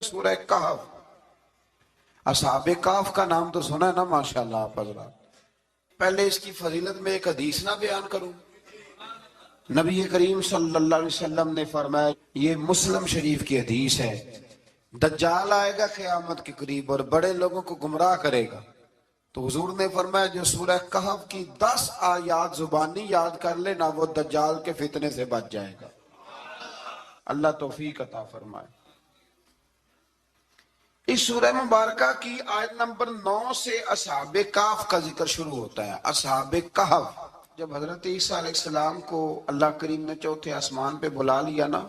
سورہ کہف. اصحاب کہف کا نام تو سنا ہے نا ماشاءاللہ آپ حضرات. پہلے اس کی فضیلت میں ایک حدیث نہ بیان کروں. نبی کریم صلی اللہ علیہ وسلم نے فرمایا، یہ مسلم شریف کی حدیث ہے، دجال آئے گا قیامت کے قریب اور بڑے لوگوں کو گمراہ کرے گا. تو حضور نے فرمایا جو سورہ کہف کی 10 آیات زبانی یاد کر لے نا، وہ دجال کے فتنے سے بچ جائے گا. اللہ توفیق عطا فرمائے. اس سورہ مبارکہ کی آیت نمبر 9 سے اصحاب کہف کا ذکر شروع ہوتا ہے. اصحاب کہف، جب حضرت عیسیٰ علیہ السلام کو اللہ کریم نے چوتھے آسمان پہ بلا لیا نا،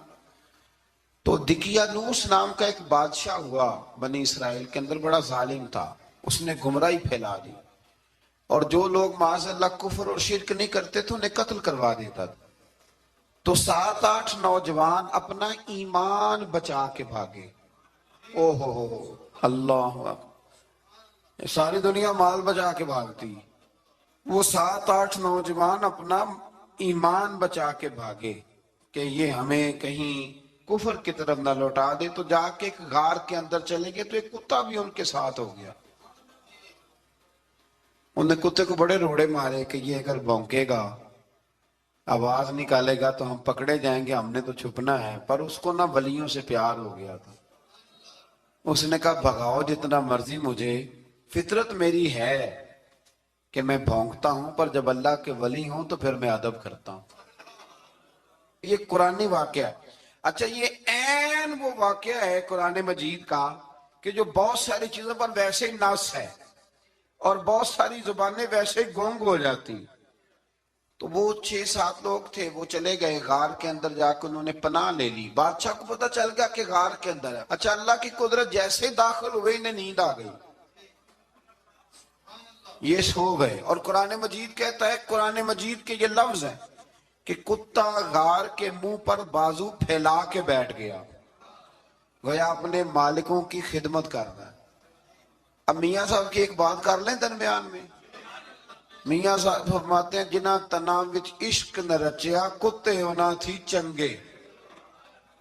تو دقیانوس نام کا ایک بادشاہ ہوا بنی اسرائیل کے اندر، بڑا ظالم تھا. اس نے گمراہی پھیلا دی، اور جو لوگ معاذ اللہ کفر اور شرک نہیں کرتے تھے انہیں قتل کروا دیتا تھا. تو 7-8 نوجوان اپنا ایمان بچا کے بھاگے. او ہو اللہ اکبر، ساری دنیا مال بچا کے بھاگتی، وہ 7-8 نوجوان اپنا ایمان بچا کے بھاگے کہ یہ ہمیں کہیں کفر کی طرف نہ لوٹا دے. تو جا کے ایک غار کے اندر چلے گئے تو ایک کتا بھی ان کے ساتھ ہو گیا. انہیں کتے کو بڑے روڑے مارے کہ یہ اگر بھونکے گا، آواز نکالے گا تو ہم پکڑے جائیں گے، ہم نے تو چھپنا ہے. پر اس کو نہ ولیوں سے پیار ہو گیا تھا. اس نے کہا بھگاؤ جتنا مرضی مجھے، فطرت میری ہے کہ میں بھونکتا ہوں، پر جب اللہ کے ولی ہوں تو پھر میں ادب کرتا ہوں. یہ قرآنی واقعہ ہے. اچھا، یہ عین وہ واقعہ ہے قرآن مجید کا کہ جو بہت ساری چیزوں پر ویسے ہی نص ہے اور بہت ساری زبانیں ویسے ہی گونگ ہو جاتی. تو وہ 6-7 لوگ تھے، وہ چلے گئے غار کے اندر، جا کے انہوں نے پناہ لے لی. بادشاہ کو پتہ چل گیا کہ غار کے اندر ہے. اچھا، اللہ کی قدرت جیسے ہی داخل ہوئے انہیں نیند آ گئی، یہ سو گئے. اور قرآن مجید کہتا ہے، قرآن مجید کے یہ لفظ ہیں کہ کتا غار کے منہ پر بازو پھیلا کے بیٹھ گیا، گویا اپنے مالکوں کی خدمت کر رہا ہے. اب میاں صاحب کی ایک بات کر لیں درمیان میں. میاں صاحب فرماتے ہیں، جنہ تناں وچ عشق نہ رچیا، کتے ہونا تھی چنگے،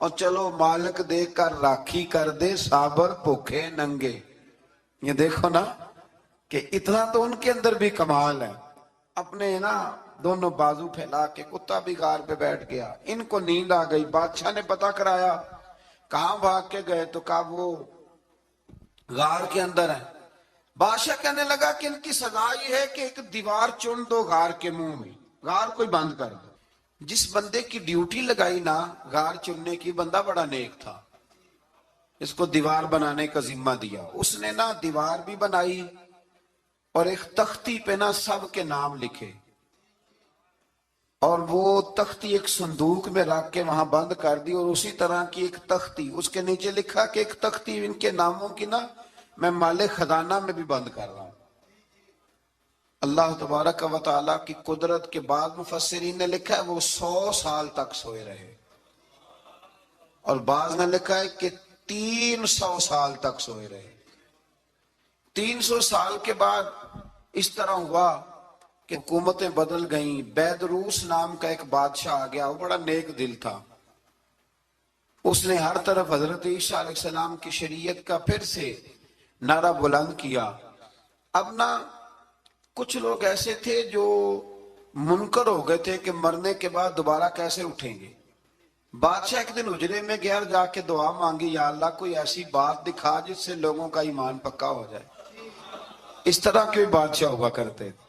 اور چلو مالک دے کر راکھی کر دے، صابر بھوکے ننگے. یہ دیکھو نا کہ اتنا تو ان کے اندر بھی کمال ہے. اپنے نا دونوں بازو پھیلا کے، کتا بھی غار پہ بیٹھ گیا. ان کو نیند آ گئی. بادشاہ نے پتہ کرایا، کہاں بھاگ کے گئے؟ تو کہا وہ غار کے اندر ہے. بادشاہ کہنے لگا کہ ان کی سزا یہ ہے کہ ایک دیوار چن دو غار کے منہ میں، غار کوئی بند کر دو. جس بندے کی ڈیوٹی لگائی نا غار چننے کی، بندہ بڑا نیک تھا، اس کو دیوار بنانے کا ذمہ دیا. اس نے نا دیوار بھی بنائی اور ایک تختی پہ نا سب کے نام لکھے، اور وہ تختی ایک صندوق میں رکھ کے وہاں بند کر دی. اور اسی طرح کی ایک تختی اس کے نیچے لکھا کہ ایک تختی ان کے ناموں کی نا میں مال خزانہ میں بھی بند کر رہا ہوں. اللہ تبارک و تعالیٰ کی قدرت کے بعد مفسرین نے لکھا ہے وہ 100 سال تک سوئے رہے، اور بعض نے لکھا ہے کہ 300 سال تک سوئے رہے. 300 سال کے بعد اس طرح ہوا کہ حکومتیں بدل گئیں. بیدروس نام کا ایک بادشاہ آ گیا، وہ بڑا نیک دل تھا. اس نے ہر طرف حضرت عیسیٰ علیہ السلام کی شریعت کا پھر سے نعرہ بلند کیا. اب نا کچھ لوگ ایسے تھے جو منکر ہو گئے تھے کہ مرنے کے بعد دوبارہ کیسے اٹھیں گے. بادشاہ ایک دن حجرے میں گیا، جا کے دعا مانگی، یا اللہ کوئی ایسی بات دکھا جس سے لوگوں کا ایمان پکا ہو جائے. اس طرح کے بادشاہ ہوا کرتے تھے.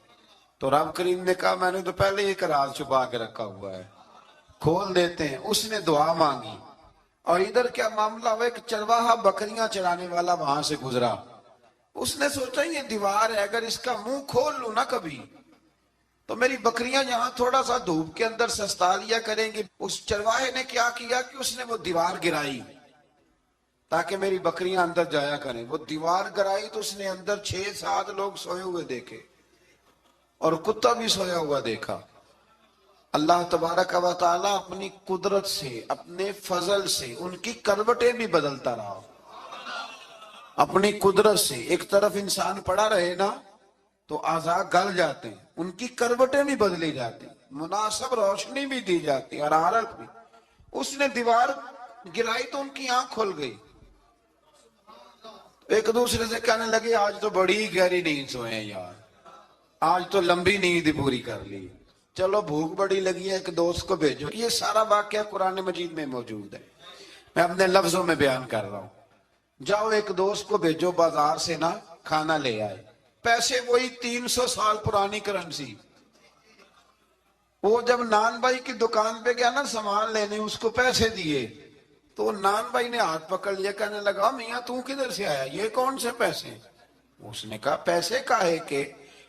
تو رب کریم نے کہا میں نے تو پہلے ایک راز چھپا کے رکھا ہوا ہے، کھول دیتے ہیں. اس نے دعا مانگی، اور ادھر کیا معاملہ ہوا، ایک چرواہا بکریاں چرانے والا وہاں سے گزرا. اس نے سوچا یہ دیوار ہے، اگر اس کا منہ کھول لوں نا کبھی تو میری بکریاں یہاں تھوڑا سا دھوپ کے اندر سستا لیا کریں گی. اس چرواہے نے کیا کیا کہ اس نے وہ دیوار گرائی تاکہ میری بکریاں اندر جایا کریں. وہ دیوار گرائی تو اس نے اندر 6-7 لوگ سوئے ہوئے دیکھے، اور کتا بھی سویا ہوا دیکھا. اللہ تبارک و تعالیٰ اپنی قدرت سے، اپنے فضل سے ان کی کروٹیں بھی بدلتا رہا. اپنی قدرت سے ایک طرف انسان پڑا رہے نا تو اعضاء گل جاتے ہیں، ان کی کروٹیں بھی بدلی جاتی، مناسب روشنی بھی دی جاتی، حرارت بھی. اس نے دیوار گرائی تو ان کی آنکھ کھل گئی. ایک دوسرے سے کہنے لگے آج تو بڑی گہری نیند سوئے ہیں یار، آج تو لمبی نیند پوری کر لی، چلو بھوک بڑی لگی ہے ایک دوست کو بھیجو۔ یہ سارا واقعہ قرآن مجید میں موجود ہے، میں اپنے لفظوں میں بیان کر رہا ہوں۔ جاؤ ایک دوست کو بھیجو بازار سے نا کھانا لے آئے، پیسے وہی 300 سال پرانی کرنسی۔ وہ جب نان بھائی کی دکان پہ گیا نا سامان لینے، اس کو پیسے دیے تو نان بھائی نے ہاتھ پکڑ لیا، کہنے لگا میاں تو کدھر سے آیا، یہ کون سے پیسے؟ اس نے کہا پیسے کاہے کہ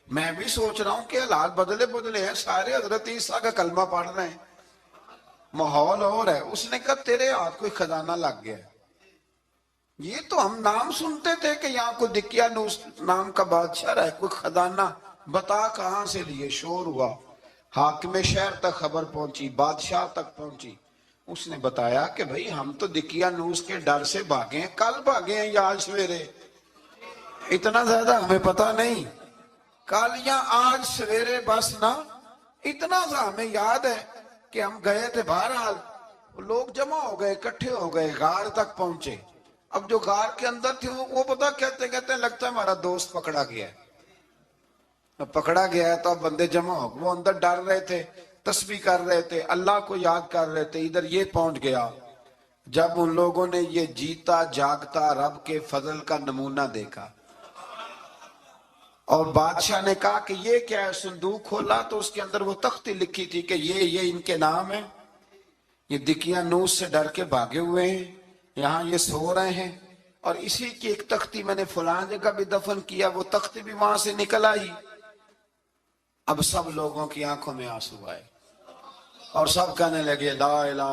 میں بھی سوچ رہا ہوں کہ حالات بدلے ہیں، سارے حضرت عیسیٰ کا کلمہ پڑھ رہے ہیں، ماحول اور ہے۔ اس نے کہا تیرے ہاتھ کوئی خزانہ لگ گیا، یہ تو ہم نام سنتے تھے کہ یہاں کوئی دقیانوس نام کا بادشاہ رہے، کوئی خزانہ، بتا کہاں سے لیے؟ شور ہوا، حاکم شہر تک خبر پہنچی، بادشاہ تک پہنچی۔ اس نے بتایا کہ بھئی ہم تو دقیانوس کے ڈر سے بھاگے ہیں، کل بھاگے ہیں یا آج سویرے، اتنا زیادہ ہمیں پتا نہیں، کل یا آج سویرے بس نا، اتنا سا ہمیں یاد ہے کہ ہم گئے تھے۔ بہرحال لوگ جمع ہو گئے، اکٹھے ہو گئے، غار تک پہنچے۔ اب جو غار کے اندر تھے وہ پتا کہتے لگتا ہے ہمارا دوست پکڑا گیا ہے، پکڑا گیا ہے تو اب بندے جمع ہو گئے، وہ اندر ڈر رہے تھے، تسبیح کر رہے تھے، اللہ کو یاد کر رہے تھے، ادھر یہ پہنچ گیا۔ جب ان لوگوں نے یہ جیتا جاگتا رب کے فضل کا نمونہ دیکھا اور بادشاہ نے کہا کہ یہ کیا ہے، صندوق کھولا تو اس کے اندر وہ تختی لکھی تھی کہ یہ ان کے نام ہے، یہ دقیانوس سے ڈر کے بھاگے ہوئے ہیں، یہاں یہ سو رہے ہیں، اور اسی کی ایک تختی میں نے فلاں جگہ بھی دفن کیا، وہ تختی بھی وہاں سے نکل آئی۔ اب سب لوگوں کی آنکھوں میں آنسو آئے اور سب کہنے لگے لا الہ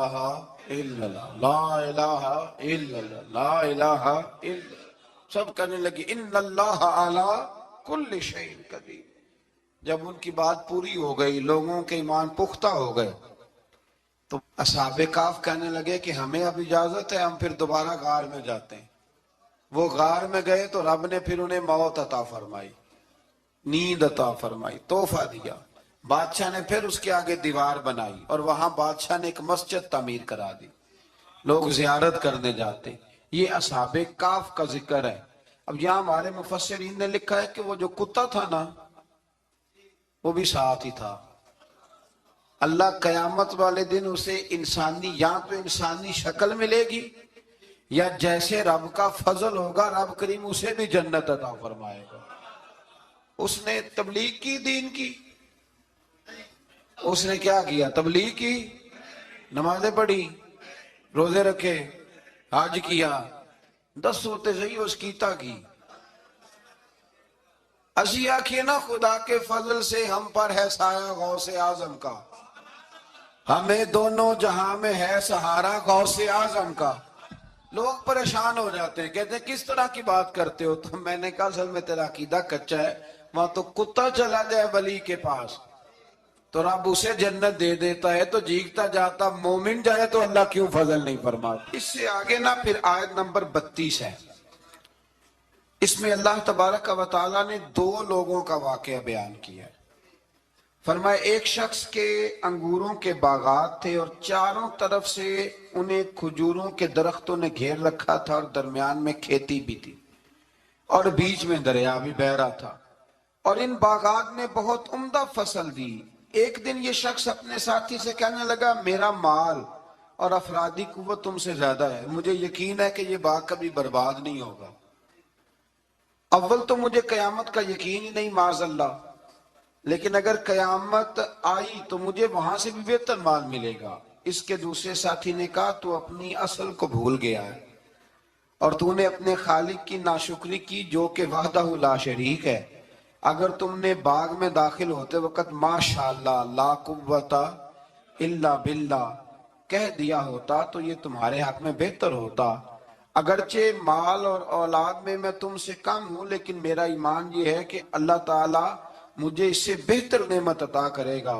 الا اللہ، لا الہ الا اللہ، لا الہ الا اللہ، سب کہنے لگے ان اللہ علی کل شیء قدیر۔ جب ان کی بات پوری ہو گئی، لوگوں کے ایمان پختہ ہو گئے، تو اصحاب کہف کہنے لگے کہ ہمیں اب اجازت ہے، ہم پھر دوبارہ غار میں جاتے ہیں۔ وہ غار میں گئے تو رب نے پھر انہیں موت عطا فرمائی، نیند عطا فرمائی، تحفہ دیا۔ بادشاہ نے پھر اس کے آگے دیوار بنائی اور وہاں بادشاہ نے ایک مسجد تعمیر کرا دی، لوگ زیارت کرنے جاتے۔ یہ اصحاب کہف کا ذکر ہے۔ اب یہاں ہمارے مفسرین نے لکھا ہے کہ وہ جو کتا تھا نا وہ بھی ساتھ ہی تھا۔ اللہ قیامت والے دن اسے انسانی، یا تو انسانی شکل ملے گی یا جیسے رب کا فضل ہوگا رب کریم اسے بھی جنت عطا فرمائے گا۔ اس نے تبلیغ کی، دین کی، اس نے کیا کیا؟ تبلیغ کی، نمازیں پڑھی، روزے رکھے، حج کیا، 10 ہوتے صحیح اس کیتا کی۔ اسی آنکھیں نا خدا کے فضل سے ہم پر ہے سایہ غوث اعظم کا، ہمیں دونوں جہاں میں ہے سہارا غوث اعظم کا۔ لوگ پریشان ہو جاتے ہیں، کہتے ہیں کس طرح کی بات کرتے ہو؟ تو میں نے کہا اصل میں تیرا عقیدہ کچا ہے، وہاں تو کتا چلا جائے ولی کے پاس تو رب اسے جنت دے دیتا ہے، تو جیگتا جاتا مومن جائے تو اللہ کیوں فضل نہیں فرماتا؟ اس سے آگے نا پھر آیت نمبر 32 ہے، اس میں اللہ تبارک و تعالیٰ نے 2 لوگوں کا واقعہ بیان کیا ہے۔ فرمایا ایک شخص کے انگوروں کے باغات تھے اور چاروں طرف سے انہیں کھجوروں کے درختوں نے گھیر رکھا تھا اور درمیان میں کھیتی بھی تھی اور بیچ میں دریا بھی بہہ رہا تھا، اور ان باغات نے بہت عمدہ فصل دی۔ ایک دن یہ شخص اپنے ساتھی سے کہنے لگا میرا مال اور افرادی قوت تم سے زیادہ ہے، مجھے یقین ہے کہ یہ باغ کبھی برباد نہیں ہوگا۔ اول تو مجھے قیامت کا یقین ہی نہیں معاذ اللہ، لیکن اگر قیامت آئی تو مجھے وہاں سے بھی بہتر مال ملے گا۔ اس کے دوسرے ساتھی نے کہا تو اپنی اصل کو بھول گیا ہے اور تو نے اپنے خالق کی ناشکری کی جو کہ وحدہ لا شریک ہے۔ اگر تم نے باغ میں داخل ہوتے وقت ماشاءاللہ لا قوت الا باللہ کہہ دیا ہوتا تو یہ تمہارے حق میں بہتر ہوتا۔ اگرچہ مال اور اولاد میں تم سے کم ہوں، لیکن میرا ایمان یہ ہے کہ اللہ تعالیٰ مجھے اس سے بہتر نعمت عطا کرے گا،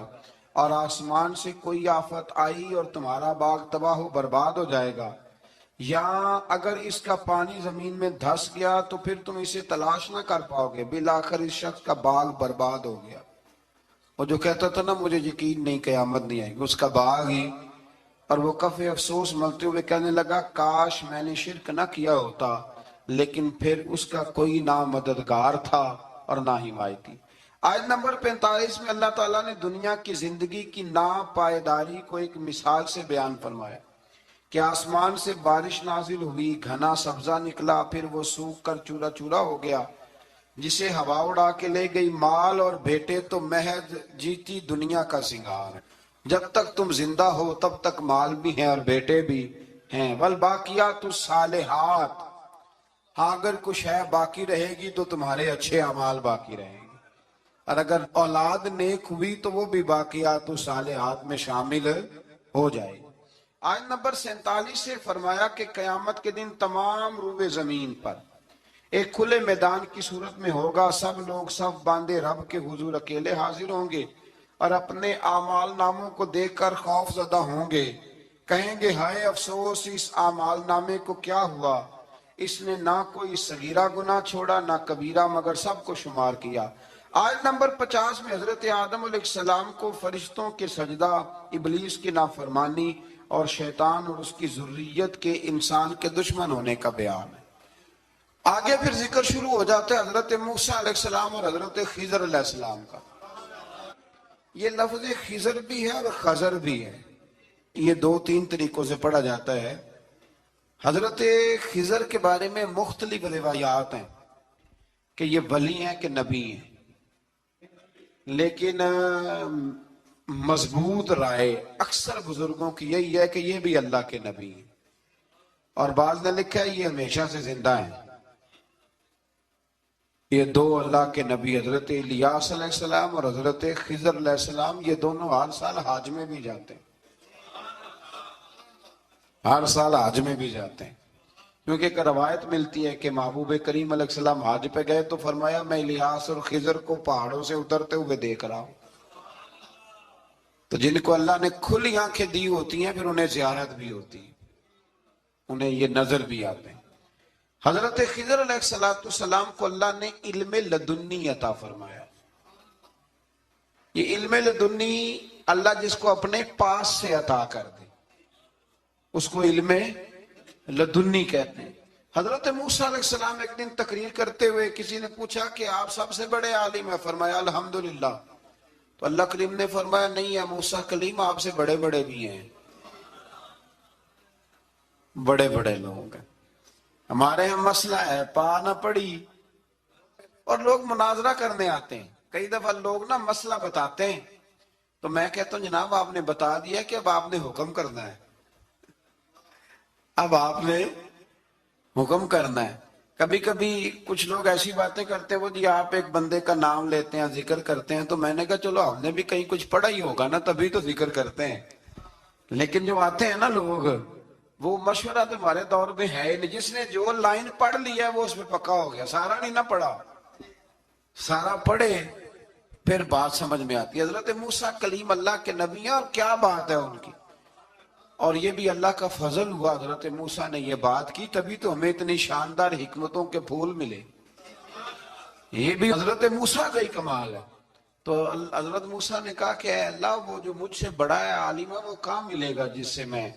اور آسمان سے کوئی آفت آئی اور تمہارا باغ تباہ و برباد ہو جائے گا، یا اگر اس کا پانی زمین میں دھس گیا تو پھر تم اسے تلاش نہ کر پاؤ گے۔ بالآخر اس شخص کا باغ برباد ہو گیا۔ وہ جو کہتا تھا نا مجھے یقین نہیں قیامت نہیں آئے گی، اس کا باغ ہی، اور وہ کفِ افسوس ملتے ہوئے کہنے لگا کاش میں نے شرک نہ کیا ہوتا، لیکن پھر اس کا کوئی نہ مددگار تھا اور نہ حمایتی۔ آیت نمبر 45 میں اللہ تعالیٰ نے دنیا کی زندگی کی ناپائیداری کو ایک مثال سے بیان فرمایا کہ آسمان سے بارش نازل ہوئی، گھنا سبزہ نکلا، پھر وہ سوکھ کر چورا چورا ہو گیا، جسے ہوا اڑا کے لے گئی۔ مال اور بیٹے تو محض جیتی دنیا کا سنگار ہے، جب تک تم زندہ ہو تب تک مال بھی ہیں اور بیٹے بھی ہیں۔ والباقیات الصالحات، ہاں اگر کچھ ہے باقی رہے گی تو تمہارے اچھے اعمال باقی رہیں گے، اور اگر اولاد نیک ہوئی تو وہ بھی باقیات الصالحات میں شامل ہو جائے گی۔ آیت نمبر 47 سے فرمایا کہ قیامت کے دن تمام روئے زمین پر ایک کھلے میدان کی صورت میں ہوگا، سب لوگ صف باندھے رب کے حضور اکیلے حاضر ہوں گے اور اپنے اعمال ناموں کو دیکھ کر خوف زدہ ہوں گے، کہیں گے ہائے افسوس، اس اعمال نامے کو کیا ہوا، اس نے نہ کوئی صغیرہ گناہ چھوڑا نہ کبیرہ، مگر سب کو شمار کیا۔ آیت نمبر 50 میں حضرت آدم علیہ السلام کو فرشتوں کے سجدہ، ابلیس کی نافرمانی اور شیطان اور اس کی ذریت کے انسان کے دشمن ہونے کا بیان ہے۔ آگے پھر ذکر شروع ہو جاتا ہے حضرت موسیٰ علیہ السلام اور حضرت خضر علیہ السلام کا۔ یہ لفظ خضر بھی ہے اور خضر بھی ہے، یہ دو تین طریقوں سے پڑھا جاتا ہے۔ حضرت خضر کے بارے میں مختلف روایات ہیں کہ یہ ولی ہیں کہ نبی ہیں، لیکن مضبوط رائے اکثر بزرگوں کی یہی ہے کہ یہ بھی اللہ کے نبی ہیں، اور بعض نے لکھا ہے یہ ہمیشہ سے زندہ ہیں۔ یہ دو اللہ کے نبی حضرت الیاس علیہ السلام اور حضرت خضر علیہ السلام، یہ دونوں ہر سال حج میں بھی جاتے ہیں، ہر سال حج میں بھی جاتے ہیں، کیونکہ ایک روایت ملتی ہے کہ محبوب کریم علیہ السلام حج پہ گئے تو فرمایا میں الیاس اور خضر کو پہاڑوں سے اترتے ہوئے دیکھ رہا ہوں۔ تو جن کو اللہ نے کھلی آنکھیں دی ہوتی ہیں پھر انہیں زیارت بھی ہوتی ہے، انہیں یہ نظر بھی آتے ہیں۔ حضرت خضر علیہ السلام کو اللہ نے علم لدنی عطا فرمایا۔ یہ علم لدنی اللہ جس کو اپنے پاس سے عطا کر دے اس کو علم لدنی کہتے ہیں۔ حضرت موسیٰ علیہ السلام ایک دن تقریر کرتے ہوئے کسی نے پوچھا کہ آپ سب سے بڑے عالم ہیں، فرمایا الحمدللہ۔ تو اللہ کریم نے فرمایا نہیں ہے موسیٰ کلیم، آپ سے بڑے بڑے بھی ہیں، بڑے بڑے لوگ ہیں۔ ہمارے یہاں مسئلہ ہے پا نہ پڑی اور لوگ مناظرہ کرنے آتے ہیں، کئی دفعہ لوگ نا مسئلہ بتاتے ہیں تو میں کہتا ہوں جناب آپ نے بتا دیا کہ اب آپ نے حکم کرنا ہے، اب آپ نے حکم کرنا ہے۔ کبھی کبھی کچھ لوگ ایسی باتیں کرتے ہیں، وہ جی آپ ایک بندے کا نام لیتے ہیں ذکر کرتے ہیں، تو میں نے کہا چلو ہم نے بھی کہیں کچھ پڑھا ہی ہوگا نا تبھی تو ذکر کرتے ہیں، لیکن جو آتے ہیں نا لوگ وہ مشورہ تو ہمارے دور میں ہے ہی نہیں، جس نے جو لائن پڑھ لی ہے وہ اس میں پکا ہو گیا، سارا نہیں نہ پڑھا، سارا پڑھے پھر بات سمجھ میں آتی ہے۔ حضرت موسیٰ کلیم اللہ کے نبی ہیں اور کیا بات ہے ان کی، اور یہ بھی اللہ کا فضل ہوا حضرت موسیٰ نے یہ بات کی تبھی تو ہمیں اتنی شاندار حکمتوں کے پھول ملے، یہ بھی حضرت موسیٰ کا ہی کمال ہے۔ تو حضرت موسیٰ نے کہا کہ اے اللہ وہ جو مجھ سے بڑا ہے عالم ہے وہ کہاں ملے گا جس سے میں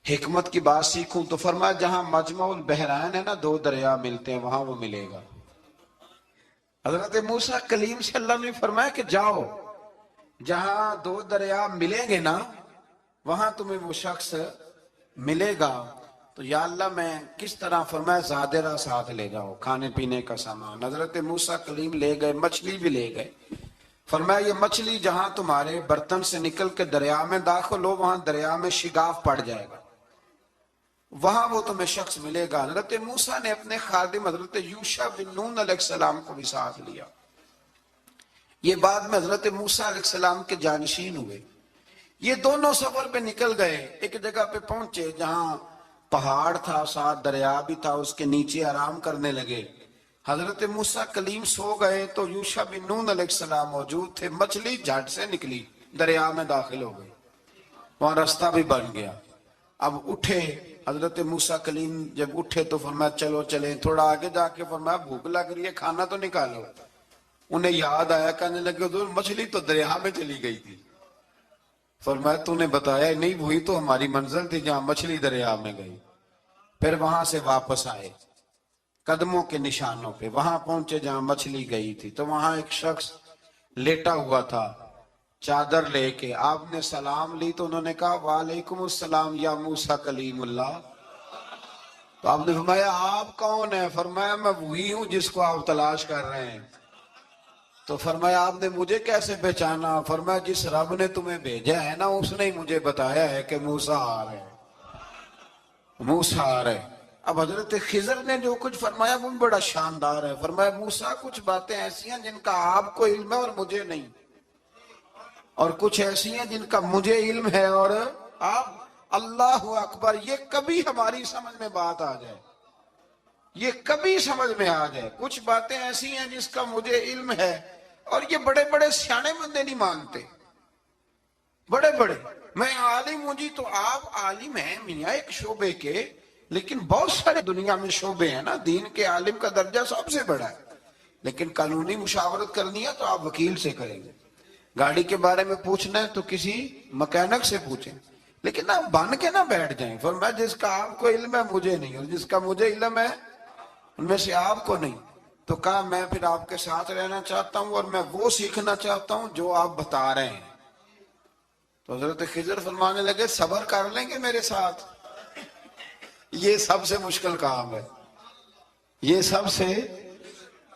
حکمت کی بات سیکھوں؟ تو فرمایا جہاں مجمع البحرین ہے نا، دو دریا ملتے ہیں وہاں وہ ملے گا۔ حضرت موسیٰ کلیم سے اللہ نے فرمایا کہ جاؤ جہاں دو دریا ملیں گے نا وہاں تمہیں وہ شخص ملے گا۔ تو یا اللہ میں کس طرح؟ فرمایا زادرہ ساتھ لے جاؤ، کھانے پینے کا سامان۔ حضرت موسیٰ کلیم لے گئے، مچھلی بھی لے گئے۔ فرمایا یہ مچھلی جہاں تمہارے برتن سے نکل کے دریا میں داخل ہو وہاں دریا میں شگاف پڑ جائے گا، وہاں وہ تمہیں شخص ملے گا۔ حضرت موسیٰ نے اپنے خادم حضرت یوشع بن نون علیہ السلام کو بھی ساتھ لیا۔ یہ بعد میں حضرت موسیٰ علیہ السلام کے جانشین ہوئے۔ یہ دونوں سفر پہ نکل گئے، ایک جگہ پہ پہنچے جہاں پہاڑ تھا، ساتھ دریا بھی تھا، اس کے نیچے آرام کرنے لگے۔ حضرت موسیٰ کلیم سو گئے تو یوشع بن نون علیہ السلام موجود تھے، مچھلی جھٹ سے نکلی دریا میں داخل ہو گئی، وہاں راستہ بھی بن گیا۔ اب اٹھے حضرت موسیٰ کلیم، جب اٹھے تو فرمایا چلو چلیں، تھوڑا آگے جا کے فرمایا بھوک لگ رہی ہے کھانا تو نکالو۔ انہیں یاد آیا، کہنے لگے حضور مچھلی تو دریا میں چلی گئی تھی۔ فرمایا تو نے بتایا نہیں، وہی تو ہماری منزل تھی جہاں مچھلی دریا میں گئی۔ پھر وہاں سے واپس آئے قدموں کے نشانوں پہ، وہاں پہنچے جہاں مچھلی گئی تھی، تو وہاں ایک شخص لیٹا ہوا تھا چادر لے کے. آپ نے سلام لی تو انہوں نے کہا وعلیکم السلام یا موسیٰ کلیم اللہ. تو آپ نے فرمایا آپ کون ہیں؟ فرمایا میں وہی ہوں جس کو آپ تلاش کر رہے ہیں. تو فرمایا آپ نے مجھے کیسے پہچانا؟ فرمایا جس رب نے تمہیں بھیجا ہے نا اس نے ہی مجھے بتایا ہے کہ موسیٰ آ رہے ہیں، موسیٰ آ رہے ہیں. اب حضرت خضر نے جو کچھ فرمایا وہ بڑا شاندار ہے. فرمایا موسیٰ کچھ باتیں ایسی ہیں جن کا آپ کو علم ہے اور مجھے نہیں، اور کچھ ایسی ہیں جن کا مجھے علم ہے اور آپ. اللہ اکبر. یہ کبھی ہماری سمجھ میں بات آ جائے، یہ کبھی سمجھ میں آ جائے. کچھ باتیں ایسی ہیں جس کا مجھے علم ہے، اور یہ بڑے بڑے سیانے بندے نہیں مانتے. بڑے بڑے میں عالم ہوں جی، تو آپ عالم ہیں میاں ایک شعبے کے، لیکن بہت سارے دنیا میں شعبے ہیں نا. دین کے عالم کا درجہ سب سے بڑا ہے، لیکن قانونی مشاورت کرنی ہے تو آپ وکیل سے کریں گے. گاڑی کے بارے میں پوچھنا ہے تو کسی مکینک سے پوچھیں، لیکن آپ بن کے نہ بیٹھ جائیں. فرمایا جس کا آپ کو علم ہے مجھے نہیں، اور جس کا مجھے علم ہے ان میں سے آپ کو نہیں. تو کہا میں پھر آپ کے ساتھ رہنا چاہتا ہوں اور میں وہ سیکھنا چاہتا ہوں جو آپ بتا رہے ہیں. تو حضرت خضر فرمانے لگے صبر کر لیں گے میرے ساتھ؟ یہ سب سے مشکل کام ہے. یہ سب سے،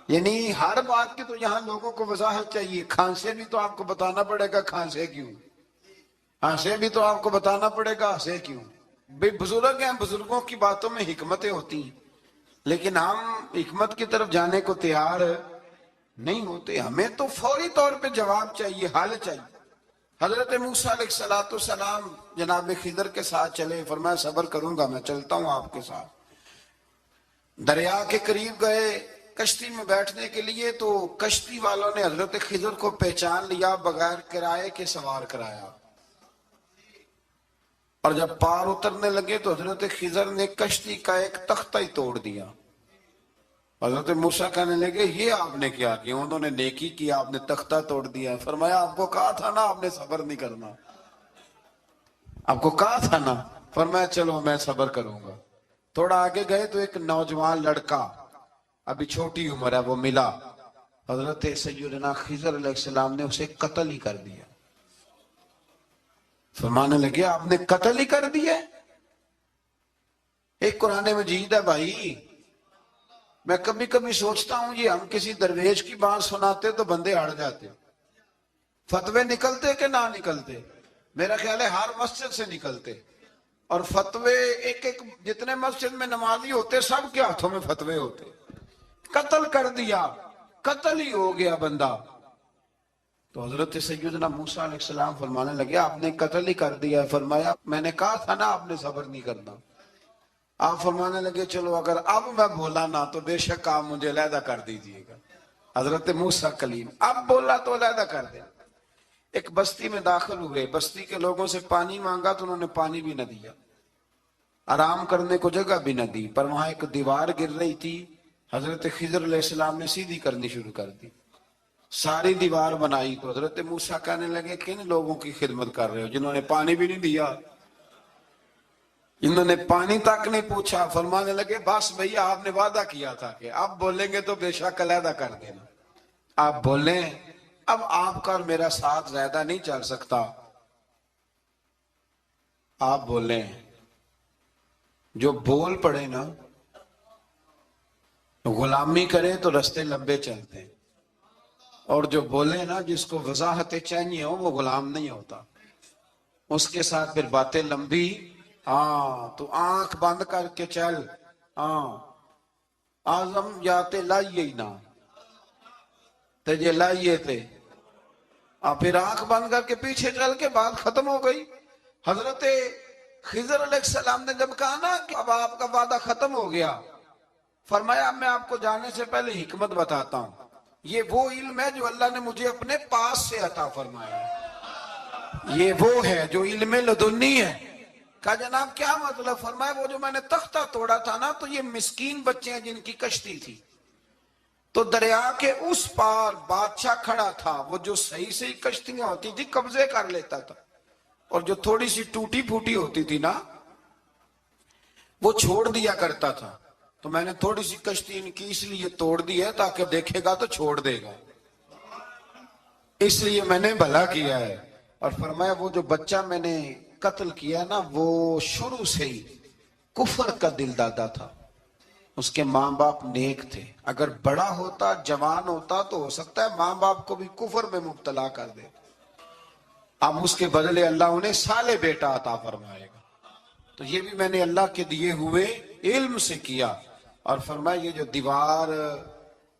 یعنی ہر بات کی تو یہاں لوگوں کو وضاحت چاہیے. کھانسے بھی تو آپ کو بتانا پڑے گا کھانسے کیوں، ہنسے بھی تو آپ کو بتانا پڑے گا ہنسے کیوں. بے بزرگ ہیں، بزرگوں کی باتوں میں حکمتیں ہوتی ہیں، لیکن ہم حکمت کی طرف جانے کو تیار نہیں ہوتے. ہمیں تو فوری طور پہ جواب چاہیے، حل چاہیے. حضرت موسیٰ علیہ السلام جناب خضر کے ساتھ چلے. فرمایا صبر کروں گا، میں چلتا ہوں آپ کے ساتھ. دریا کے قریب گئے کشتی میں بیٹھنے کے لیے، تو کشتی والوں نے حضرت خضر کو پہچان لیا، بغیر کرائے کے سوار کرایا. اور جب پار اترنے لگے تو حضرت خضر نے کشتی کا ایک تختہ ہی توڑ دیا. حضرت موسیٰ کہنے لگے یہ آپ نے کیا کیا؟ انہوں نے نیکی کی، آپ نے تختہ توڑ دیا. فرمایا آپ کو کہا تھا نا آپ نے صبر نہیں کرنا، آپ کو کہا تھا نا. فرمایا چلو میں صبر کروں گا. تھوڑا آگے گئے تو ایک نوجوان لڑکا ابھی چھوٹی عمر ہے وہ ملا. حضرت سیدنا خضر علیہ السلام نے اسے قتل ہی کر دیا. فرمانے لگے آپ نے قتل ہی کر دیا؟ ایک قرآن مجید ہے بھائی. میں کبھی کبھی سوچتا ہوں یہ ہم کسی درویش کی بات سناتے تو بندے ہڑ جاتے. فتوے نکلتے کہ نہ نکلتے؟ میرا خیال ہے ہر مسجد سے نکلتے. اور فتوے ایک ایک جتنے مسجد میں نمازی ہوتے سب کے ہاتھوں میں فتوے ہوتے. قتل کر دیا، قتل ہی ہو گیا بندہ. تو حضرت سیدنا موسیٰ علیہ السلام فرمانے لگے آپ نے قتل ہی کر دیا. فرمایا میں نے کہا تھا نا آپ نے صبر نہیں کرنا. آپ فرمانے لگے چلو اگر اب میں بولا نا تو بے شک آپ مجھے علیحدہ کر دیجئے گا. حضرت موسیٰ کلیم اب بولا تو علیحدہ کر دیا. ایک بستی میں داخل ہوئے، بستی کے لوگوں سے پانی مانگا تو انہوں نے پانی بھی نہ دیا، آرام کرنے کو جگہ بھی نہ دی. پر وہاں ایک دیوار گر رہی تھی، حضرت خضر علیہ السلام نے سیدھی کرنی شروع کر دی. ساری دیوار بنائی. تو حضرت موسیٰ کہنے لگے کن لوگوں کی خدمت کر رہے ہو جنہوں نے پانی بھی نہیں دیا، انہوں نے پانی تک نہیں پوچھا. فرمانے لگے بس بھئی آپ نے وعدہ کیا تھا کہ اب بولیں گے تو بے شک علیحدہ کر دینا. آپ بولیں اب آپ کا اور میرا ساتھ زیادہ نہیں چل سکتا. آپ بولیں جو بول پڑے نا غلامی کرے تو رستے لمبے چلتے ہیں، اور جو بولے نا جس کو وضاحتیں چاہیے ہو وہ غلام نہیں ہوتا، اس کے ساتھ پھر باتیں لمبی. ہاں تو آنکھ بند کر کے چل. ہاں آزم یاتے لائیے ہی نہ تجھے لائیے تھے، پھر آنکھ بند کر کے پیچھے چل کے بات ختم ہو گئی. حضرت خضر علیہ السلام نے جب کہا نا کہ اب آپ کا وعدہ ختم ہو گیا، فرمایا میں آپ کو جانے سے پہلے حکمت بتاتا ہوں. یہ وہ علم ہے جو اللہ نے مجھے اپنے پاس سے عطا فرمایا ہے. یہ وہ ہے جو علم لدنی ہے. کہا جناب کیا مطلب؟ فرمایا وہ جو میں نے تختہ توڑا تھا نا تو یہ مسکین بچے ہیں جن کی کشتی تھی، تو دریا کے اس پار بادشاہ کھڑا تھا، وہ جو صحیح صحیح کشتیاں ہوتی تھی قبضے کر لیتا تھا، اور جو تھوڑی سی ٹوٹی پھوٹی ہوتی تھی نا وہ چھوڑ دیا کرتا تھا، تو میں نے تھوڑی سی کشتی ان کی اس لیے توڑ دی ہے تاکہ دیکھے گا تو چھوڑ دے گا، اس لیے میں نے بھلا کیا ہے۔ اور فرمایا وہ جو بچہ میں نے قتل کیا نا، وہ شروع سے ہی کفر کا دل دادا تھا، اس کے ماں باپ نیک تھے، اگر بڑا ہوتا جوان ہوتا تو ہو سکتا ہے ماں باپ کو بھی کفر میں مبتلا کر دے، اب اس کے بدلے اللہ انہیں صالح بیٹا عطا فرمائے گا۔ تو یہ بھی میں نے اللہ کے دیے ہوئے علم سے کیا۔ اور فرمایا یہ جو دیوار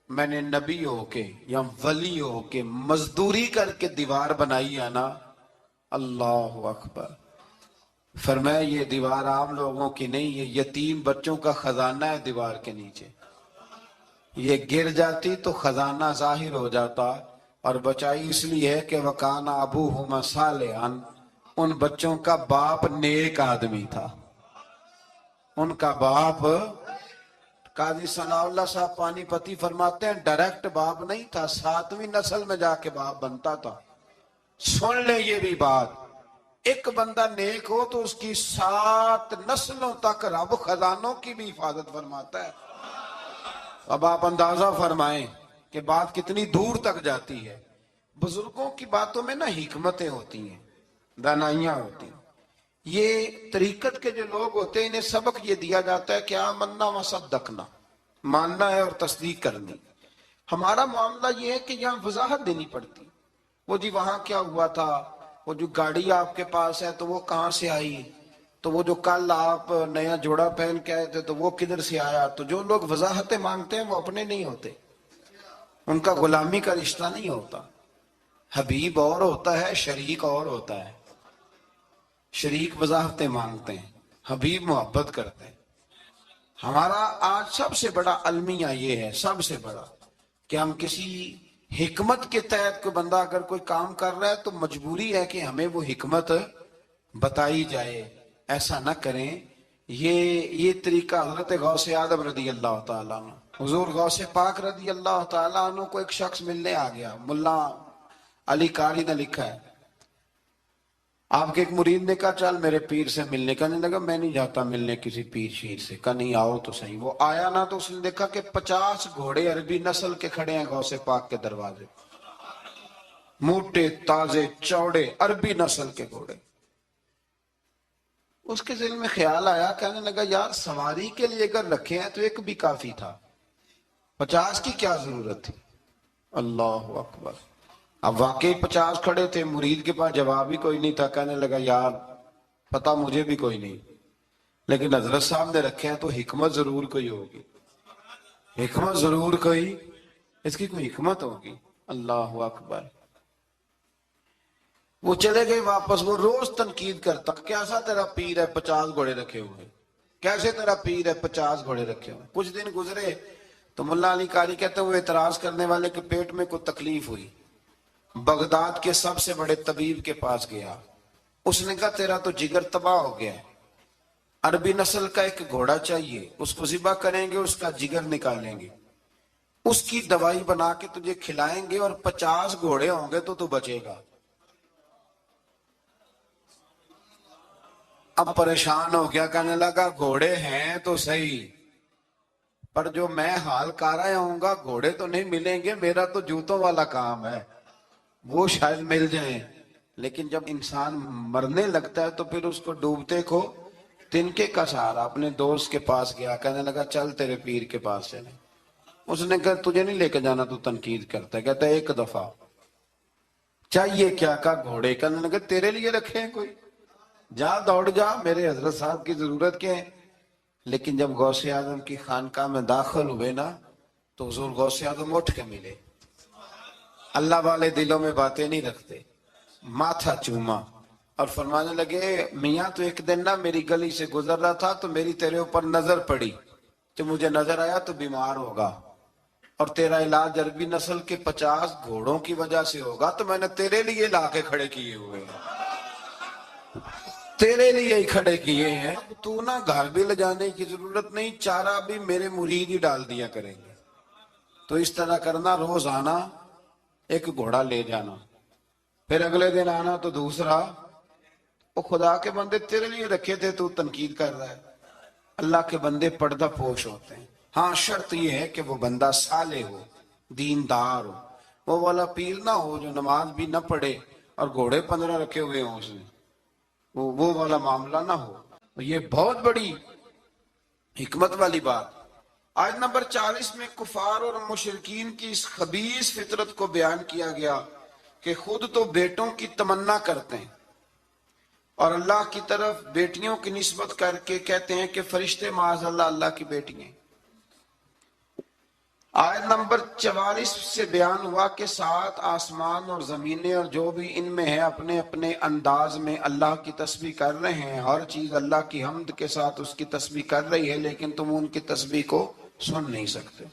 میں نے نبی ہو کے یا ولی ہو کے مزدوری کر کے دیوار بنائی ہے نا، اللہ اکبر، فرمایا یہ دیوار عام لوگوں کی نہیں، یہ یتیم بچوں کا خزانہ ہے دیوار کے نیچے، یہ گر جاتی تو خزانہ ظاہر ہو جاتا، اور بچائی اس لیے ہے کہ وَكَانَ أَبُوهُمَا صَالِحًا، ان بچوں کا باپ نیک آدمی تھا، ان کا باپ، قاضی ثناء اللہ صاحب پانی پتی فرماتے ہیں ڈائریکٹ باپ نہیں تھا، 7ویں نسل میں جا کے باپ بنتا تھا۔ سن لیں یہ بھی بات، ایک بندہ نیک ہو تو اس کی 7 نسلوں تک رب خزانوں کی بھی حفاظت فرماتا ہے۔ اب آپ اندازہ فرمائیں کہ بات کتنی دور تک جاتی ہے۔ بزرگوں کی باتوں میں نا حکمتیں ہوتی ہیں، دانائیاں ہوتی ہیں۔ یہ طریقت کے جو لوگ ہوتے ہیں انہیں سبق یہ دیا جاتا ہے کہ آمنا وصدقنا، ماننا ہے اور تصدیق کرنی۔ ہمارا معاملہ یہ ہے کہ یہاں وضاحت دینی پڑتی، وہ جی وہاں کیا ہوا تھا، وہ جو گاڑی آپ کے پاس ہے تو وہ کہاں سے آئی، تو وہ جو کل آپ نیا جوڑا پہن کے آئے تھے تو وہ کدھر سے آیا۔ تو جو لوگ وضاحتیں مانگتے ہیں وہ اپنے نہیں ہوتے، ان کا غلامی کا رشتہ نہیں ہوتا۔ حبیب اور ہوتا ہے، شریک اور ہوتا ہے۔ شریک وضاحتیں مانگتے ہیں، حبیب محبت کرتے ہیں۔ ہمارا آج سب سے بڑا المیہ یہ ہے، سب سے بڑا، کہ ہم کسی حکمت کے تحت کوئی بندہ اگر کوئی کام کر رہا ہے تو مجبوری ہے کہ ہمیں وہ حکمت بتائی جائے، ایسا نہ کریں۔ یہ طریقہ حضرت غوث اعظم رضی اللہ تعالیٰ عنہ، حضور غوث پاک رضی اللہ تعالیٰ عنہ کو ایک شخص ملنے آ گیا، ملا علی قاری نے لکھا ہے، آپ کے ایک مرید نے کہا چل میرے پیر سے ملنے، کہنے لگا میں نہیں جاتا ملنے کسی پیر شیر سے، کہا نہیں آؤ تو صحیح۔ وہ آیا نا تو اس نے دیکھا کہ 50 گھوڑے عربی نسل کے کھڑے ہیں غوث پاک کے دروازے، موٹے تازے چوڑے عربی نسل کے گھوڑے۔ اس کے ذہن میں خیال آیا، کہنے لگا یار سواری کے لیے اگر رکھے ہیں تو ایک بھی کافی تھا، 50 کی کیا ضرورت تھی۔ اللہ اکبر، اب واقعی 50 کھڑے تھے، مرید کے پاس جواب ہی کوئی نہیں تھا، کہنے لگا یار پتہ مجھے بھی کوئی نہیں، لیکن حضرت صاحب نے رکھے ہیں تو حکمت ضرور کوئی ہوگی، حکمت ضرور کوئی، اس کی کوئی حکمت ہوگی۔ اللہ اکبر، وہ چلے گئے واپس۔ وہ روز تنقید کرتا، کیسا تیرا پیر ہے 50 گھوڑے رکھے ہوئے، کیسے تیرا پیر ہے 50 گھوڑے رکھے ہوئے۔ کچھ دن گزرے تو ملا علی قاری کہتے ہیں وہ اعتراض کرنے والے کے پیٹ میں کوئی تکلیف ہوئی، بغداد کے سب سے بڑے طبیب کے پاس گیا، اس نے کہا تیرا تو جگر تباہ ہو گیا ہے، عربی نسل کا ایک گھوڑا چاہیے، اس کو ذبح کریں گے، اس کا جگر نکالیں گے، اس کی دوائی بنا کے تجھے کھلائیں گے، اور 50 گھوڑے ہوں گے تو بچے گا۔ اب پریشان ہو گیا، کہنے لگا گھوڑے ہیں تو صحیح، پر جو میں حال کر رہا ہوں گا گھوڑے تو نہیں ملیں گے، میرا تو جوتوں والا کام ہے، وہ شاید مل جائیں۔ لیکن جب انسان مرنے لگتا ہے تو پھر اس کو ڈوبتے کو تنکے کا سہارا۔ اپنے دوست کے پاس گیا، کہنے لگا چل تیرے پیر کے پاس چلے۔ اس نے کہا تجھے نہیں لے کے جانا، تو تنقید کرتا ہے، کہتا ہے ایک دفعہ چاہیے کیا، کہا گھوڑے، کہنے لگا تیرے لیے رکھے ہیں کوئی، جا دوڑ جا، میرے حضرت صاحب کی ضرورت کیا ہے۔ لیکن جب غوث اعظم کی خانقاہ میں داخل ہوئے نا تو حضور غوث اعظم اٹھ کے ملے۔ اللہ والے دلوں میں باتیں نہیں رکھتے، ماتھا چوما اور فرمانے لگے میاں تو ایک دن نا میری گلی سے گزر رہا تھا تو میری تیرے اوپر نظر پڑی، تو مجھے نظر آیا تو بیمار ہوگا، اور تیرا علاج عربی نسل کے 50 گھوڑوں کی وجہ سے ہوگا، تو میں نے تیرے لیے لا کے کھڑے کیے ہوئے ہیں، تیرے لیے ہی کھڑے کیے ہیں۔ تو نا گھر بھی لے جانے کی ضرورت نہیں، چارہ بھی میرے مرید ہی ڈال دیا کریں گے۔ تو اس طرح کرنا، روز آنا ایک گھوڑا لے جانا، پھر اگلے دن آنا تو دوسرا۔ وہ خدا کے بندے تیرے لیے رکھے تھے، تو تنقید کر رہا ہے۔ اللہ کے بندے پردہ پوش ہوتے ہیں. ہاں شرط یہ ہے کہ وہ بندہ صالح ہو, دیندار ہو, وہ والا پیر نہ ہو جو نماز بھی نہ پڑھے اور گھوڑے 15 رکھے ہوئے ہوں اس نے, وہ والا معاملہ نہ ہو. یہ بہت بڑی حکمت والی بات. آیت نمبر 40 میں کفار اور مشرکین کی اس خبیث فطرت کو بیان کیا گیا کہ خود تو بیٹوں کی تمنا کرتے ہیں اور اللہ کی طرف بیٹیوں کی نسبت کر کے کہتے ہیں کہ فرشتے معاذ اللہ اللہ کی بیٹی ہیں. آیت نمبر 44 سے بیان ہوا کہ 7 آسمان اور زمینیں اور جو بھی ان میں ہے اپنے اپنے انداز میں اللہ کی تسبیح کر رہے ہیں. ہر چیز اللہ کی حمد کے ساتھ اس کی تسبیح کر رہی ہے, لیکن تم ان کی تسبیح کو سن نہیں سکتے.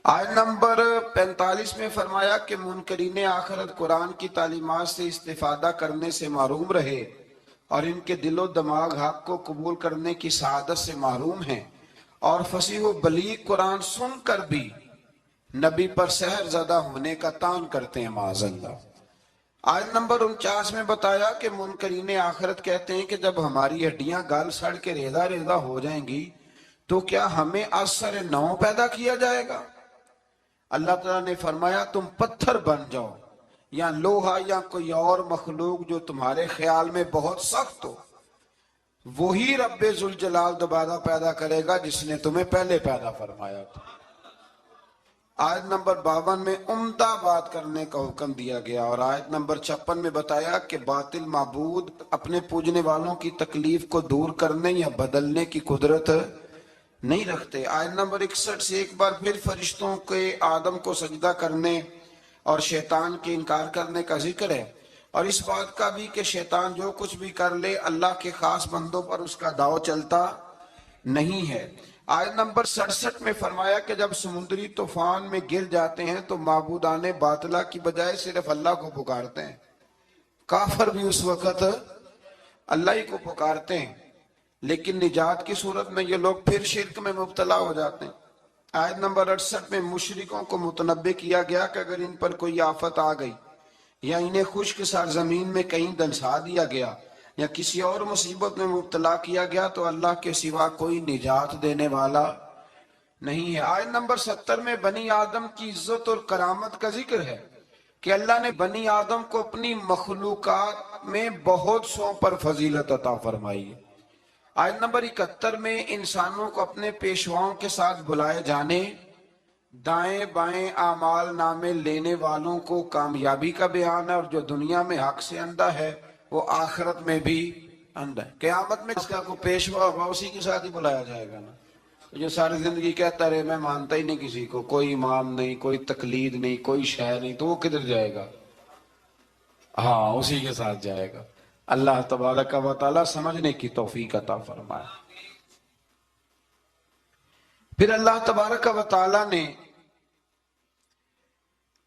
آیت نمبر 45 میں فرمایا کہ منکرین آخرت قرآن کی تعلیمات سے استفادہ کرنے سے محروم رہے اور ان کے دل و دماغ حق کو قبول کرنے کی سعادت سے محروم ہیں, اور فصیح و بلیغ قرآن سن کر بھی نبی پر سحر زدہ ہونے کا تان کرتے ہیں معاذ اللہ. آیت نمبر 49 میں بتایا کہ منکرین آخرت کہتے ہیں کہ جب ہماری ہڈیاں گل سڑ کے ریزہ ریزہ ہو جائیں گی تو کیا ہمیں از سر نو پیدا کیا جائے گا؟ اللہ تعالیٰ نے فرمایا تم پتھر بن جاؤ یا لوہا یا کوئی اور مخلوق جو تمہارے خیال میں بہت سخت ہو, وہی رب ذوالجلال دوبارہ پیدا کرے گا جس نے تمہیں پہلے پیدا فرمایا تھا. آیت نمبر 52 میں عمدہ بات کرنے کا حکم دیا گیا, اور آیت نمبر 56 میں بتایا کہ باطل معبود اپنے پوجنے والوں کی تکلیف کو دور کرنے یا بدلنے کی قدرت نہیں رکھتے. آیت نمبر 61 سے ایک بار پھر فرشتوں کے آدم کو سجدہ کرنے اور شیطان کے انکار کرنے کا ذکر ہے, اور اس بات کا بھی کہ شیطان جو کچھ بھی کر لے اللہ کے خاص بندوں پر اس کا داؤ چلتا نہیں ہے. آیت نمبر 67 میں فرمایا کہ جب سمندری طوفان میں گر جاتے ہیں تو معبودان باطلہ کی بجائے صرف اللہ کو پکارتے ہیں. کافر بھی اس وقت اللہ ہی کو پکارتے ہیں, لیکن نجات کی صورت میں یہ لوگ پھر شرک میں مبتلا ہو جاتے ہیں. آیت نمبر 68 میں مشرکوں کو متنبہ کیا گیا کہ اگر ان پر کوئی آفت آ گئی یا انہیں خشک سرزمین میں کہیں دنسا دیا گیا یا کسی اور مصیبت میں مبتلا کیا گیا تو اللہ کے سوا کوئی نجات دینے والا نہیں ہے. آیت نمبر 70 میں بنی آدم کی عزت اور کرامت کا ذکر ہے کہ اللہ نے بنی آدم کو اپنی مخلوقات میں بہت سو پر فضیلت عطا فرمائی ہے. آیت نمبر 71 میں انسانوں کو اپنے پیشواؤں کے ساتھ بلائے جانے, دائیں بائیں اعمال نامے لینے والوں کو کامیابی کا بیان ہے, اور جو دنیا میں حق سے اندھا ہے وہ آخرت میں بھی اندھا ہے. قیامت میں اس کا کوئی پیشوا ہوگا اسی کے ساتھ ہی بلایا جائے گا نا. جو ساری زندگی کہتا رہے میں مانتا ہی نہیں کسی کو, کوئی امام نہیں, کوئی تقلید نہیں, کوئی شے نہیں, تو وہ کدھر جائے گا؟ ہاں اسی کے ساتھ جائے گا. اللہ تبارک و تعالی سمجھنے کی توفیق عطا فرمائے. پھر اللہ تبارک و تعالی نے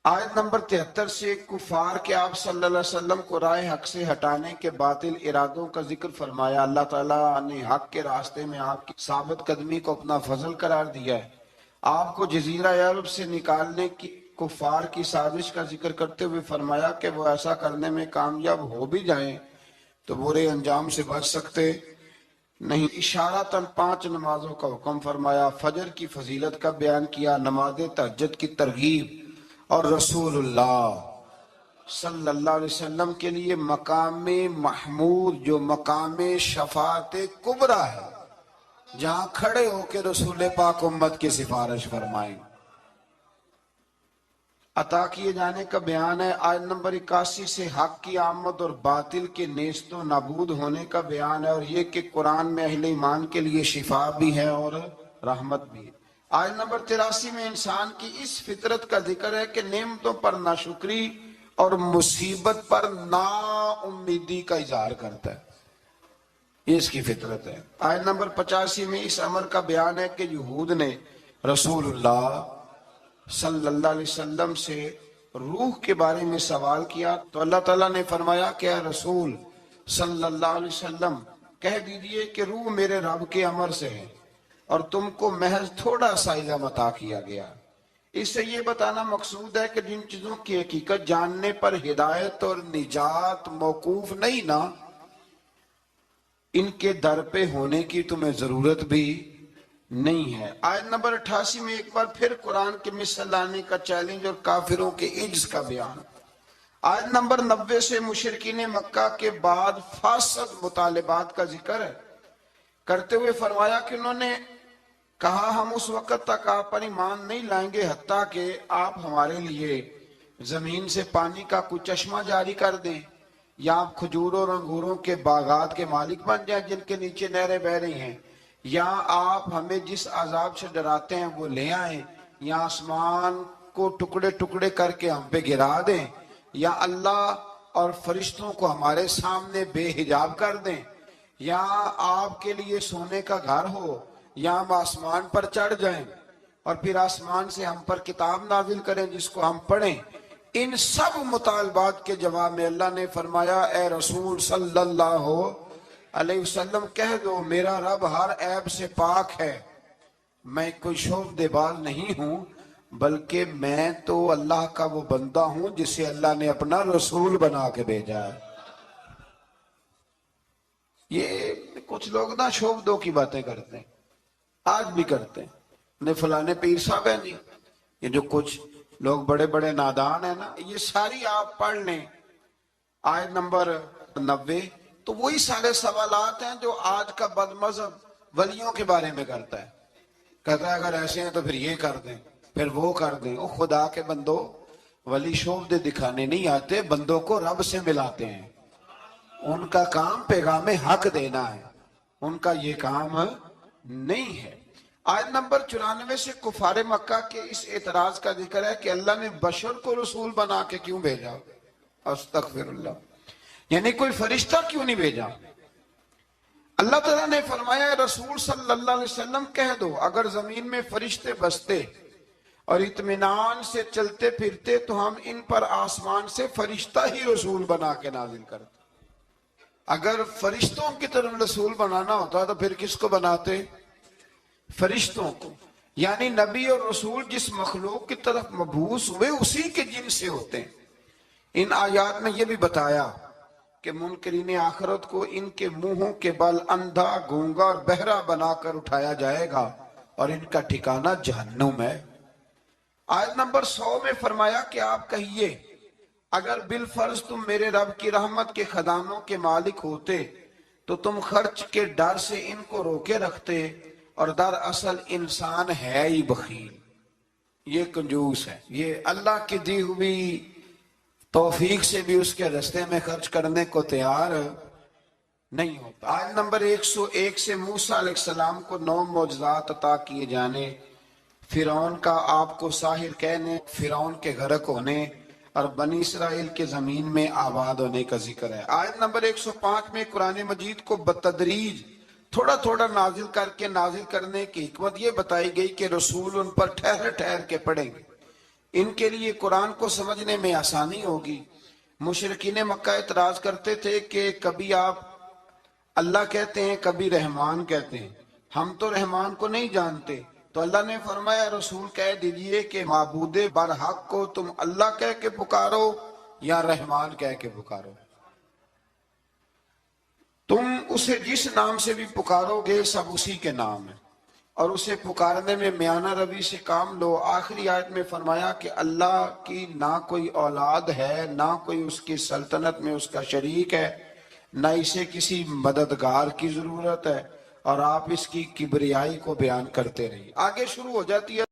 آیت نمبر 73 سے کفار کے آپ صلی اللہ علیہ وسلم کو راہ حق سے ہٹانے کے باطل ارادوں کا ذکر فرمایا. اللہ تعالیٰ نے حق کے راستے میں آپ کی ثابت قدمی کو اپنا فضل قرار دیا ہے. آپ کو جزیرہ عرب سے نکالنے کی کفار کی سازش کا ذکر کرتے ہوئے فرمایا کہ وہ ایسا کرنے میں کامیاب ہو بھی جائیں تو برے انجام سے بچ سکتے نہیں. اشارتاً 5 نمازوں کا حکم فرمایا, فجر کی فضیلت کا بیان کیا, نماز تہجد کی ترغیب, اور رسول اللہ صلی اللہ علیہ وسلم کے لیے مقام محمود جو مقام شفاعت کبریٰ ہے, جہاں کھڑے ہو کے رسول پاک امت کی سفارش فرمائیں, عطا کیے جانے کا بیان ہے. آیت نمبر 81 سے حق کی آمد اور باطل کے نیست و نابود ہونے کا بیان ہے, اور یہ کہ قرآن میں اہل ایمان کے لیے شفا بھی ہے اور رحمت بھی ہے. آیت نمبر 83 میں انسان کی اس فطرت کا ذکر ہے کہ نعمتوں پر ناشکری اور مصیبت پر نا امیدی کا اظہار کرتا ہے, یہ اس کی فطرت ہے. آیت نمبر 85 میں اس امر کا بیان ہے کہ یہود نے رسول اللہ صلی اللہ علیہ وسلم سے روح کے بارے میں سوال کیا تو اللہ تعالیٰ نے فرمایا کہ اے رسول صلی اللہ علیہ وسلم کہہ دیجئے کہ روح میرے رب کے امر سے ہے اور تم کو محض تھوڑا سا علم عطا کیا گیا. اس سے یہ بتانا مقصود ہے کہ جن چیزوں کی حقیقت جاننے پر ہدایت اور نجات موقوف نہیں نا, ان کے در پہ ہونے کی تمہیں ضرورت بھی نہیں ہے۔ آیت نمبر 88 میں ایک بار پھر قرآن کے مثل لانے کا چیلنج اور کافروں کے عجز کا بیان۔ آیت نمبر 90 سے مشرکین مکہ کے بعد فاسد مطالبات کا ذکر ہے، کرتے ہوئے فرمایا کہ انہوں نے کہا ہم اس وقت تک آپ پر ایمان نہیں لائیں گے حتیٰ کہ آپ ہمارے لیے زمین سے پانی کا کوئی چشمہ جاری کر دیں، یا آپ کھجوروں اور انگوروں کے باغات کے مالک بن جائیں جن کے نیچے نہریں بہ رہی ہیں، یا آپ ہمیں جس عذاب سے ڈراتے ہیں وہ لے آئیں، یا آسمان کو ٹکڑے ٹکڑے کر کے ہم پہ گرا دیں، یا اللہ اور فرشتوں کو ہمارے سامنے بے حجاب کر دیں، یا آپ کے لیے سونے کا گھر ہو، یا ہم آسمان پر چڑھ جائیں اور پھر آسمان سے ہم پر کتاب نازل کریں جس کو ہم پڑھیں۔ ان سب مطالبات کے جواب میں اللہ نے فرمایا اے رسول صلی اللہ علیہ وسلم کہہ دو میرا رب ہر عیب سے پاک ہے، میں کوئی شعبدے باز نہیں ہوں، بلکہ میں تو اللہ کا وہ بندہ ہوں جسے اللہ نے اپنا رسول بنا کے بھیجا ہے۔ یہ کچھ لوگ نا شعبدوں کی باتیں کرتے ہیں، آج بھی کرتے ہیں، فلانے پیر صاحب ہیں جی، یہ جو کچھ لوگ بڑے بڑے نادان ہیں نا، یہ ساری آپ پڑھ لیں آیت نمبر 90، تو وہی سارے سوالات ہیں جو آج کا بد مذہب ولیوں کے بارے میں کرتا ہے، کہتا ہے اگر ایسے ہیں تو پھر یہ کر دیں پھر وہ کر دیں۔ او خدا کے بندو، ولی شعبدے دکھانے نہیں آتے، بندوں کو رب سے ملاتے ہیں، ان کا کام پیغام حق دینا ہے، ان کا یہ کام نہیں ہے۔ آیت نمبر 94 سے کفار مکہ کے اس اعتراض کا ذکر ہے کہ اللہ نے بشر کو رسول بنا کے کیوں بھیجا، استغفر اللہ، یعنی کوئی فرشتہ کیوں نہیں بھیجا۔ اللہ تعالیٰ نے فرمایا رسول صلی اللہ علیہ وسلم کہہ دو اگر زمین میں فرشتے بستے اور اطمینان سے چلتے پھرتے تو ہم ان پر آسمان سے فرشتہ ہی رسول بنا کے نازل کرتے۔ اگر فرشتوں کی طرف رسول بنانا ہوتا تو پھر کس کو بناتے؟ فرشتوں کو، یعنی نبی اور رسول جس مخلوق کی طرف مبعوث ہوئے اسی کے جن سے ہوتے ہیں۔ ان آیات میں یہ بھی بتایا کہ منکرین آخرت کو ان کے منہوں کے بل اندھا، گونگا اور بہرا بنا کر اٹھایا جائے گا اور ان کا ٹھکانہ جہنم ہے۔ آیت نمبر 100 میں فرمایا کہ آپ کہیے اگر بالفرض تم میرے رب کی رحمت کے خزانوں کے مالک ہوتے تو تم خرچ کے ڈر سے ان کو روکے رکھتے، اور دراصل انسان ہے ہی بخیل، یہ کنجوس ہے، یہ اللہ کی دی ہوئی توفیق سے بھی اس کے رستے میں خرچ کرنے کو تیار نہیں ہوتا۔ آیت نمبر 101 سے موسیٰ علیہ السلام کو 9 معجزات عطا کیے جانے، فرعون کا آپ کو ساحر کہنے، فرعون کے غرق ہونے اور بنی اسرائیل کے زمین میں آباد ہونے کا ذکر ہے۔ آیت نمبر 105 میں قرآن مجید کو بتدریج تھوڑا تھوڑا نازل کر کے نازل کرنے کی حکمت یہ بتائی گئی کہ رسول ان پر ٹھہر ٹھہر کے پڑھیں گے، ان کے لیے قرآن کو سمجھنے میں آسانی ہوگی۔ مشرکین مکہ اعتراض کرتے تھے کہ کبھی آپ اللہ کہتے ہیں کبھی رحمان کہتے ہیں، ہم تو رحمان کو نہیں جانتے، تو اللہ نے فرمایا رسول کہہ دیجئے کہ معبود برحق کو تم اللہ کہہ کے پکارو یا رحمان کہہ کے پکارو، تم اسے جس نام سے بھی پکارو گے سب اسی کے نام ہے، اور اسے پکارنے میں میانہ روی سے کام لو۔ آخری آیت میں فرمایا کہ اللہ کی نہ کوئی اولاد ہے، نہ کوئی اس کی سلطنت میں اس کا شریک ہے، نہ اسے کسی مددگار کی ضرورت ہے، اور آپ اس کی کبریائی کو بیان کرتے رہیے۔ آگے شروع ہو جاتی ہے